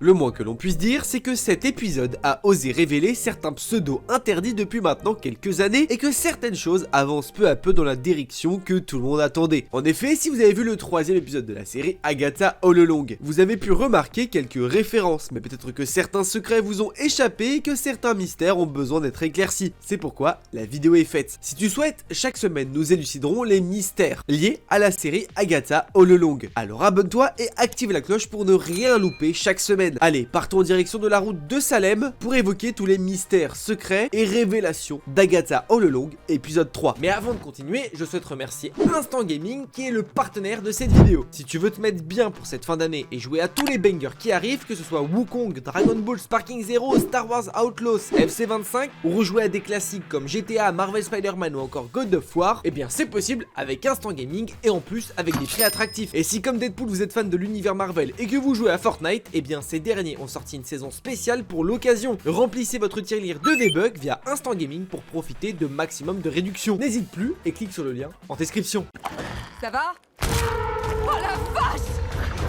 Le moins que l'on puisse dire, c'est que cet épisode a osé révéler certains pseudos interdits depuis maintenant quelques années et que certaines choses avancent peu à peu dans la direction que tout le monde attendait. En effet, si vous avez vu le troisième épisode de la série Agatha All Along, vous avez pu remarquer quelques références, mais peut-être que certains secrets vous ont échappé et que certains mystères ont besoin d'être éclaircis. C'est pourquoi la vidéo est faite. Si tu souhaites, chaque semaine nous éluciderons les mystères liés à la série Agatha All Along. Alors abonne-toi et active la cloche pour ne rien louper chaque semaine. Allez, partons en direction de la route de Salem pour évoquer tous les mystères secrets et révélations d'Agatha All Along épisode 3. Mais avant de continuer, je souhaite remercier Instant Gaming qui est le partenaire de cette vidéo. Si tu veux te mettre bien pour cette fin d'année et jouer à tous les bangers qui arrivent, que ce soit Wukong, Dragon Ball Sparking Zero, Star Wars Outlaws, FC25 ou rejouer à des classiques comme GTA, Marvel Spider-Man ou encore God of War, eh bien c'est possible avec Instant Gaming et en plus avec des prix attractifs. Et si comme Deadpool vous êtes fan de l'univers Marvel et que vous jouez à Fortnite, eh bien ces derniers ont sorti une saison spéciale pour l'occasion. Remplissez votre tirelire de V-Bucks via Instant Gaming pour profiter de maximum de réduction. N'hésite plus et clique sur le lien en description. Ça va? Oh la vache!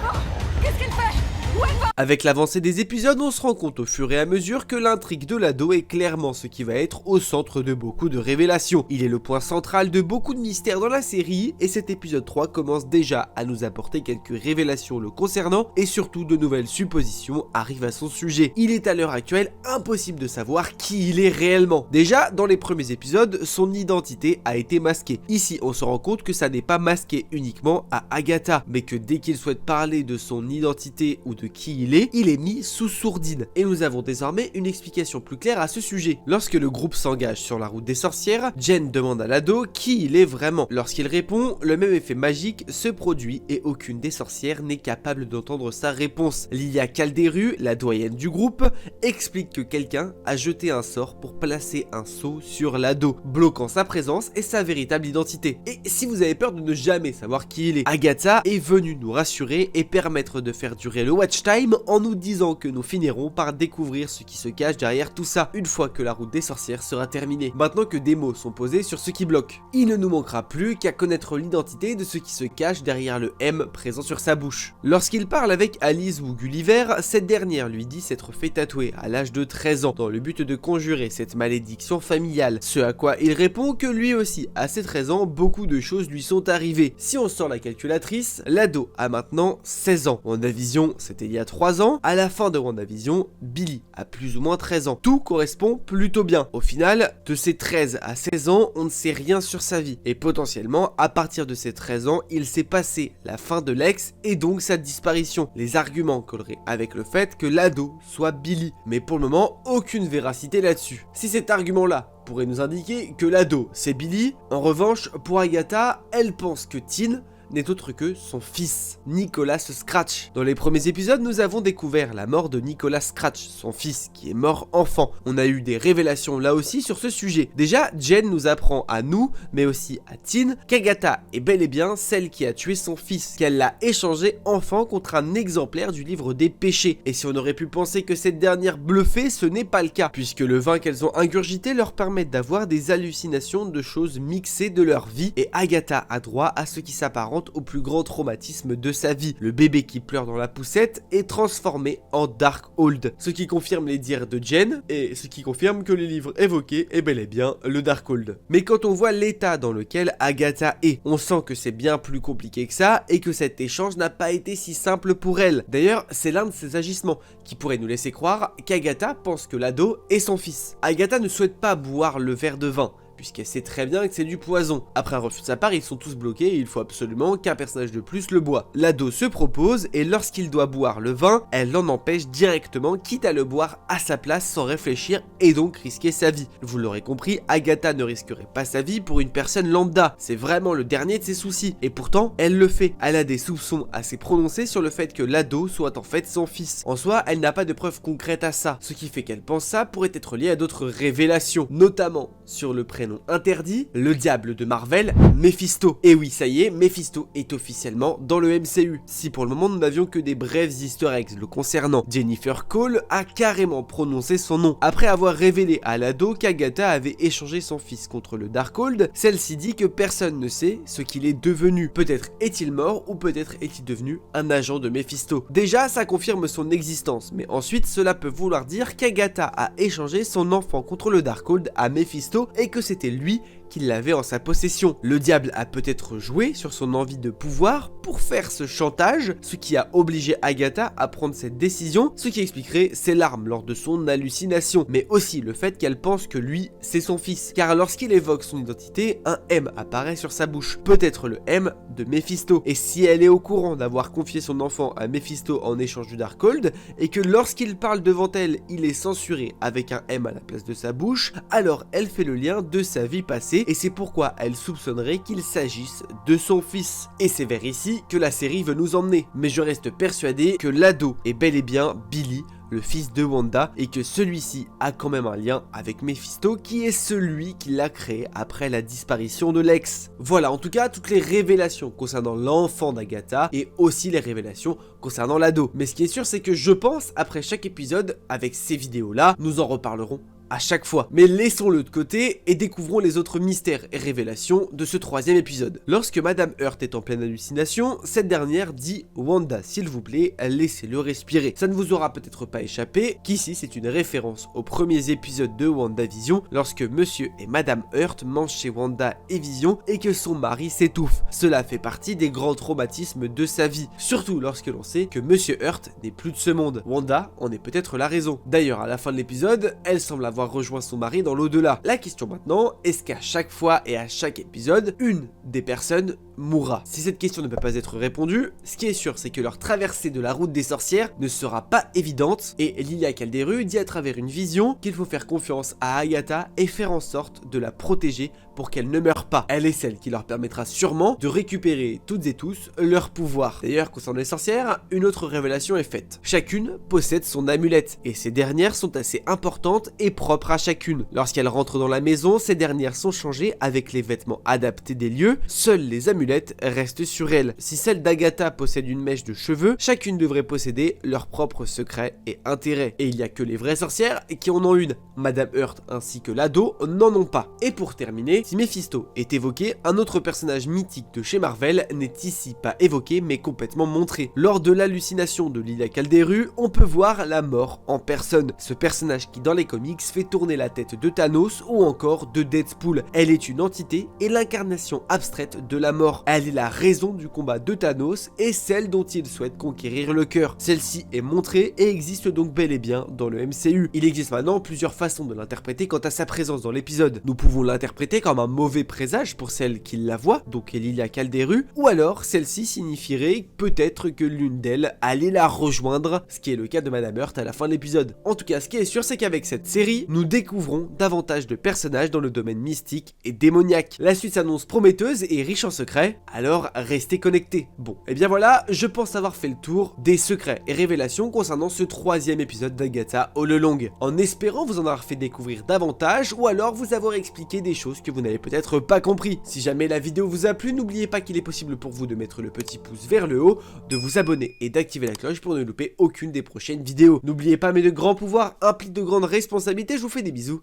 Oh, qu'est-ce qu'elle fait? Où elle va? Avec l'avancée des épisodes, on se rend compte au fur et à mesure que l'intrigue de l'ado est clairement ce qui va être au centre de beaucoup de révélations. Il est le point central de beaucoup de mystères dans la série et cet épisode 3 commence déjà à nous apporter quelques révélations le concernant et surtout de nouvelles suppositions arrivent à son sujet. Il est à l'heure actuelle impossible de savoir qui il est réellement. Déjà, dans les premiers épisodes, son identité a été masquée. Ici, on se rend compte que ça n'est pas masqué uniquement à Agatha, mais que dès qu'il souhaite parler de son identité ou de qui il est mis sous sourdine. Et nous avons désormais une explication plus claire à ce sujet. Lorsque le groupe s'engage sur la route des sorcières, Jen demande à l'ado qui il est vraiment. Lorsqu'il répond, le même effet magique se produit et aucune des sorcières n'est capable d'entendre sa réponse. Lilia Calderu, la doyenne du groupe, explique que quelqu'un a jeté un sort pour placer un sceau sur l'ado, bloquant sa présence et sa véritable identité. Et si vous avez peur de ne jamais savoir qui il est, Agatha est venue nous rassurer et permettre de faire durer le watch time en nous disant que nous finirons par découvrir ce qui se cache derrière tout ça, une fois que la route des sorcières sera terminée. Maintenant que des mots sont posés sur ce qui bloque, il ne nous manquera plus qu'à connaître l'identité de ce qui se cache derrière le M présent sur sa bouche. Lorsqu'il parle avec Alice ou Gulliver, cette dernière lui dit s'être fait tatouer à l'âge de 13 ans dans le but de conjurer cette malédiction familiale, ce à quoi il répond que lui aussi, à ses 13 ans, beaucoup de choses lui sont arrivées. Si on sort la calculatrice, l'ado a maintenant 16 ans. WandaVision, c'était il y a 3 ans, à la fin de WandaVision, Billy a plus ou moins 13 ans. Tout correspond plutôt bien. Au final, de ses 13 à 16 ans, on ne sait rien sur sa vie. Et potentiellement, à partir de ses 13 ans, il s'est passé la fin de l'ex et donc sa disparition. Les arguments colleraient avec le fait que l'ado soit Billy. Mais pour le moment, aucune véracité là-dessus. Si cet argument-là pourrait nous indiquer que l'ado c'est Billy, en revanche, pour Agatha, elle pense que Tin n'est autre que son fils, Nicholas Scratch. Dans les premiers épisodes, nous avons découvert la mort de Nicholas Scratch, son fils, qui est mort enfant. On a eu des révélations là aussi sur ce sujet. Déjà, Jen nous apprend à nous, mais aussi à Tin, qu'Agatha est bel et bien celle qui a tué son fils, qu'elle l'a échangé enfant contre un exemplaire du livre des péchés. Et si on aurait pu penser que cette dernière bluffait, ce n'est pas le cas, puisque le vin qu'elles ont ingurgité leur permet d'avoir des hallucinations de choses mixées de leur vie, et Agatha a droit à ce qui s'apparente au plus grand traumatisme de sa vie. Le bébé qui pleure dans la poussette est transformé en Darkhold, ce qui confirme les dires de Jen et ce qui confirme que les livres évoqués est bel et bien le Darkhold. Mais quand on voit l'état dans lequel Agatha est, on sent que c'est bien plus compliqué que ça et que cet échange n'a pas été si simple pour elle. D'ailleurs, c'est l'un de ses agissements qui pourrait nous laisser croire qu'Agatha pense que l'ado est son fils. Agatha ne souhaite pas boire le verre de vin, puisqu'elle sait très bien que c'est du poison. Après un refus de sa part, ils sont tous bloqués et il faut absolument qu'un personnage de plus le boit. L'ado se propose et lorsqu'il doit boire le vin, elle l'en empêche directement, quitte à le boire à sa place sans réfléchir et donc risquer sa vie. Vous l'aurez compris, Agatha ne risquerait pas sa vie pour une personne lambda, c'est vraiment le dernier de ses soucis. Et pourtant, elle le fait. Elle a des soupçons assez prononcés sur le fait que l'ado soit en fait son fils. En soi, elle n'a pas de preuves concrètes à ça, ce qui fait qu'elle pense ça pourrait être lié à d'autres révélations, notamment sur le prénom interdit, le diable de Marvel, Mephisto. Et oui, ça y est, Mephisto est officiellement dans le MCU. Si pour le moment nous n'avions que des brefs easter eggs le concernant, Jennifer Cole a carrément prononcé son nom. Après avoir révélé à l'ado qu'Agatha avait échangé son fils contre le Darkhold, celle-ci dit que personne ne sait ce qu'il est devenu. Peut-être est-il mort ou peut-être est-il devenu un agent de Mephisto. Déjà, ça confirme son existence, mais ensuite cela peut vouloir dire qu'Agatha a échangé son enfant contre le Darkhold à Mephisto et que c'était lui qui l'avait en sa possession. Le diable a peut-être joué sur son envie de pouvoir pour faire ce chantage, ce qui a obligé Agatha à prendre cette décision, ce qui expliquerait ses larmes lors de son hallucination, mais aussi le fait qu'elle pense que lui, c'est son fils, car lorsqu'il évoque son identité, un M apparaît sur sa bouche, peut-être le M de Mephisto, et si elle est au courant d'avoir confié son enfant à Mephisto en échange du Darkhold, et que lorsqu'il parle devant elle, il est censuré avec un M à la place de sa bouche, alors elle fait le lien de sa vie passée, et c'est pourquoi elle soupçonnerait qu'il s'agisse de son fils. Et c'est vers ici que la série veut nous emmener, mais je reste persuadé que l'ado est bel et bien Billy, le fils de Wanda, et que celui-ci a quand même un lien avec Mephisto qui est celui qui l'a créé après la disparition de Lex. Voilà en tout cas toutes les révélations concernant l'enfant d'Agatha et aussi les révélations concernant l'ado. Mais ce qui est sûr c'est que je pense après chaque épisode, avec ces vidéos là, nous en reparlerons à chaque fois. Mais laissons-le de côté et découvrons les autres mystères et révélations de ce troisième épisode. Lorsque Madame Hurt est en pleine hallucination, cette dernière dit « Wanda, s'il vous plaît, laissez-le respirer ». Ça ne vous aura peut-être pas échappé qu'ici c'est une référence aux premiers épisodes de WandaVision lorsque Monsieur et Madame Hurt mangent chez Wanda et Vision et que son mari s'étouffe. Cela fait partie des grands traumatismes de sa vie, surtout lorsque l'on sait que Monsieur Hurt n'est plus de ce monde. Wanda en est peut-être la raison. D'ailleurs, à la fin de l'épisode, elle semble avoir rejoint son mari dans l'au-delà. La question maintenant, est-ce qu'à chaque fois et à chaque épisode, une des personnes mourra? Si cette question ne peut pas être répondue, ce qui est sûr c'est que leur traversée de la route des sorcières ne sera pas évidente et Lilia Calderu dit à travers une vision qu'il faut faire confiance à Agatha et faire en sorte de la protéger pour qu'elle ne meure pas. Elle est celle qui leur permettra sûrement de récupérer toutes et tous leur pouvoir. D'ailleurs, concernant les sorcières, une autre révélation est faite. Chacune possède son amulette et ces dernières sont assez importantes et propres à chacune. Lorsqu'elles rentrent dans la maison, ces dernières sont changées avec les vêtements adaptés des lieux. Seules les amulettes restent sur elles. Si celle d'Agatha possède une mèche de cheveux, chacune devrait posséder leur propre secret et intérêt. Et il n'y a que les vraies sorcières qui en ont une. Madame Hurt ainsi que l'ado n'en ont pas. Et pour terminer, si Mephisto est évoqué, un autre personnage mythique de chez Marvel n'est ici pas évoqué mais complètement montré. Lors de l'hallucination de Lilia Calderu, on peut voir la mort en personne. Ce personnage qui dans les comics fait tourner la tête de Thanos ou encore de Deadpool. Elle est une entité et l'incarnation abstraite de la mort. Elle est la raison du combat de Thanos et celle dont il souhaite conquérir le cœur. Celle-ci est montrée et existe donc bel et bien dans le MCU. Il existe maintenant plusieurs façons de l'interpréter quant à sa présence dans l'épisode. Nous pouvons l'interpréter comme un mauvais présage pour celle qui la voit, donc Lilia Calderu, ou alors celle-ci signifierait peut-être que l'une d'elles allait la rejoindre, ce qui est le cas de Madame Hurt à la fin de l'épisode. En tout cas, ce qui est sûr, c'est qu'avec cette série, nous découvrons davantage de personnages dans le domaine mystique et démoniaque. La suite s'annonce prometteuse et riche en secrets, alors restez connectés. Bon, et bien voilà, je pense avoir fait le tour des secrets et révélations concernant ce troisième épisode d'Agatha All Along, en espérant vous en avoir fait découvrir davantage ou alors vous avoir expliqué des choses que vous n'avez peut-être pas compris. Si jamais la vidéo vous a plu, n'oubliez pas qu'il est possible pour vous de mettre le petit pouce vers le haut, de vous abonner et d'activer la cloche pour ne louper aucune des prochaines vidéos. N'oubliez pas, mais de grands pouvoirs impliquent de grandes responsabilités, je vous fais des bisous.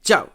Ciao!